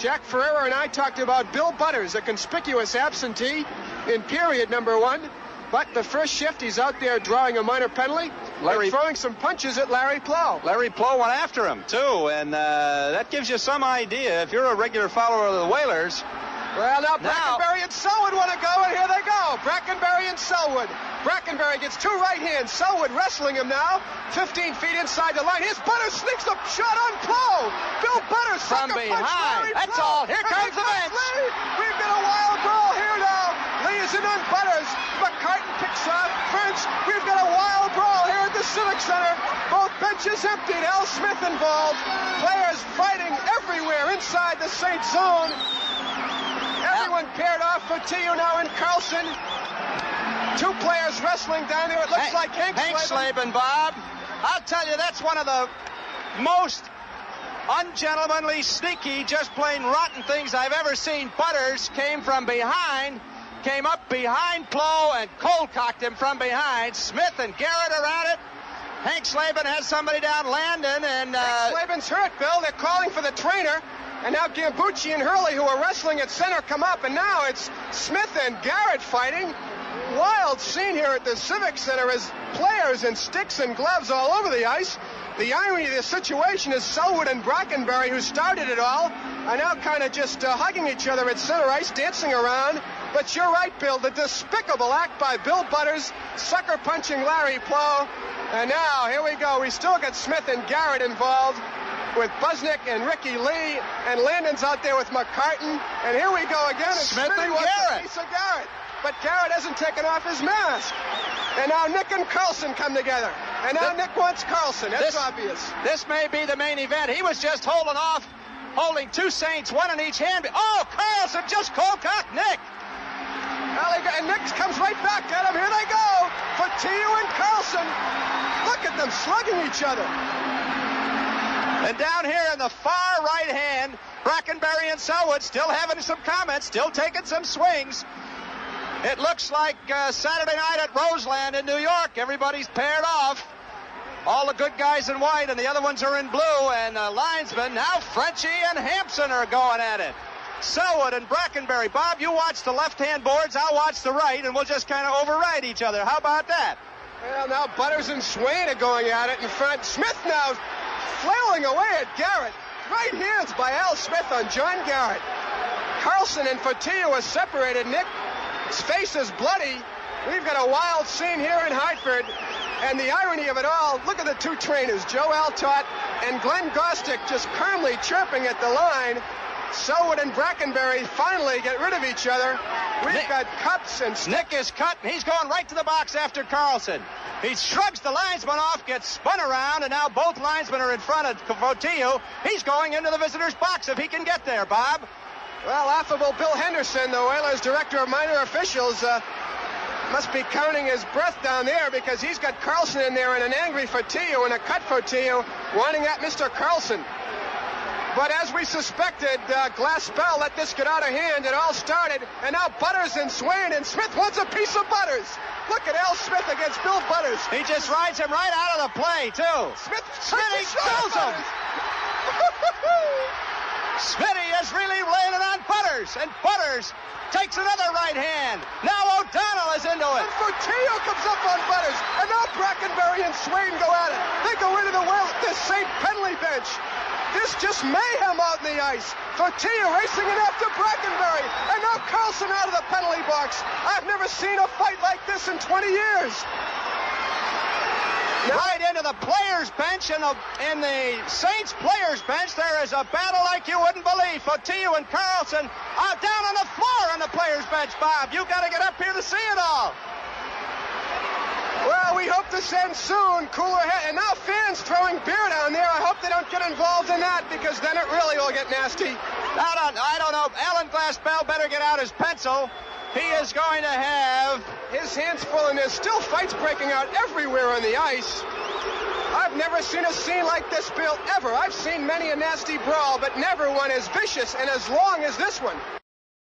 Jack Ferreira and I talked about Bill Butters, a conspicuous absentee in period number 1. But the first shift, he's out there drawing a minor penalty and throwing some punches at Larry Plow. Larry Plow went after him, too, and that gives you some idea. If you're a regular follower of the Whalers. Well, now Brackenbury and Selwood want to go, and here they go. Brackenbury and Selwood. Brackenbury gets 2 right hands. Selwood wrestling him now. 15 feet inside the line. Here's Butters, sneaks the shot on Plow. Bill Butters from behind. That's all. Here comes the bench. We've got a wild brawl here now. Lee is in on Butters. McCartan picks off French. We've got a wild brawl here at the Civic Center. Both benches emptied. Al Smith involved. Players fighting everywhere inside the Saint zone. Everyone paired off for TU now in Carlson. 2 players wrestling down there. It looks like Hank Slavin, Bob. I'll tell you, that's one of the most ungentlemanly, sneaky, just plain rotten things I've ever seen. Butters came from behind, came up behind Plow and cold-cocked him from behind. Smith and Garrett are at it. Hank Slavin has somebody down, Landon, and... Hank Slavin's hurt, Bill. They're calling for the trainer. And now Gambucci and Hurley, who are wrestling at center, come up. And now it's Smith and Garrett fighting. Wild scene here at the Civic Center as players in sticks and gloves all over the ice. The irony of the situation is Selwood and Brackenbury, who started it all, are now kind of just hugging each other at center ice, dancing around. But you're right, Bill, the despicable act by Bill Butters, sucker punching Larry Plow. And now, here we go. We still got Smith and Garrett involved with Busnick and Ricky Lee, and Landon's out there with McCartan. And here we go again. And Smith and wants Garrett. A piece of Garrett. But Garrett hasn't taken off his mask. And now Nick and Carlson come together. And now Nick wants Carlson. That's obvious. This may be the main event. He was just holding 2 Saints, 1 in each hand. Oh, Carlson just cold-cocked Nick. And Nick comes right back at him. Here they go for TU and Carlson. Look at them slugging each other. And down here in the far right hand, Brackenbury and Selwood still having some comments, still taking some swings. It looks like Saturday night at Roseland in New York. Everybody's paired off. All the good guys in white and the other ones are in blue. And linesmen, now Frenchie and Hampson are going at it. Selwood and Brackenbury. Bob, you watch the left-hand boards, I'll watch the right, and we'll just kind of override each other. How about that? Well, now Butters and Swain are going at it in front. Smith now flailing away at Garrett. Right hands by Al Smith on John Garrett. Carlson and Fortillo are separated. Nick's face is bloody. We've got a wild scene here in Hartford. And the irony of it all, look at the 2 trainers, Joe Altott and Glenn Gostick, just calmly chirping at the line. Selwood and Brackenbury finally get rid of each other. We've got cuts and Nick is cut, and he's going right to the box after Carlson. He shrugs the linesman off, gets spun around, and now both linesmen are in front of Fortillo. He's going into the visitor's box if he can get there, Bob. Well, affable Bill Henderson, the Whalers director of minor officials, must be counting his breath down there because he's got Carlson in there and an angry Fortillo and a cut Fortillo wanting at Mr. Carlson. But as we suspected, Glaspell let this get out of hand. It all started, and now Butters and Swain, and Smith wants a piece of Butters. Look at Al Smith against Bill Butters. He just rides him right out of the play, too. Smitty kills him. Smitty is really laying it on Butters, and Butters takes another right hand. Now O'Donnell is into it. And Fortillo comes up on Butters, and now Brackenbury and Swain go at it. They go into the St. Penley bench. This just mayhem out in the ice. Fortillo racing it after Brackenbury. And now Carlson out of the penalty box. I've never seen a fight like this in 20 years. Now, right into the players' bench. In the Saints players' bench, there is a battle like you wouldn't believe. Fortillo and Carlson are down on the floor on the players' bench, Bob. You got to get up here to see it all. Well, we hope this ends soon. Cooler head. And now fans throwing beer down there. I hope they don't get involved in that because then it really will get nasty. I don't know. Alan Glaspell better get out his pencil. He is going to have his hands full, and there's still fights breaking out everywhere on the ice. I've never seen a scene like this, Bill, ever. I've seen many a nasty brawl, but never one as vicious and as long as this one.